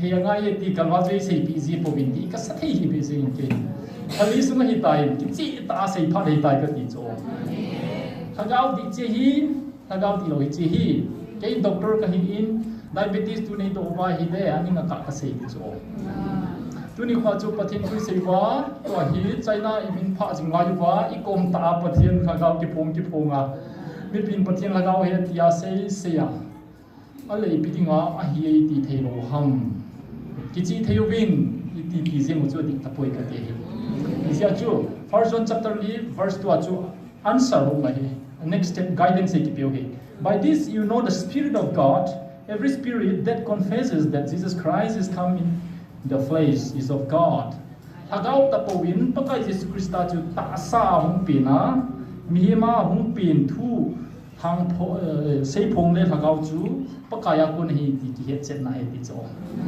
he ngai ti kalwa jei sei pi ji po bin ti ka sa thei hi be jei ke khali suma hi tai ki chi ta sei pha dei tai ka ti cho Lhagao di che hi Lhagao di lo hi che hi ke doctor ka hi in diabetes tu nei to ba hi de ani nga ka sei ti cho tu ni khwa chu pathin tu sei wa to hi China I min pha jing la yu wa I kom ta pathin Lhagao ki phonga mi pin pathin Lhagao he tia sei se ya ale pitinga a hi ti thelo ham ki chi theu win ti ti je mo chu dik ta poi ka te hi sia chu first John chapter verse 2 chu answer ho ma he next step guidance ki pe ho by this you know the spirit of God every spirit that confesses that Jesus Christ is come in the flesh is of God Lhagao ta powin pakai Jesus Christa chu ta sa hung pina mi ma hung pin thu hang sei phong le Lhagao chu pakaya kun hi ti het chet na he ti cho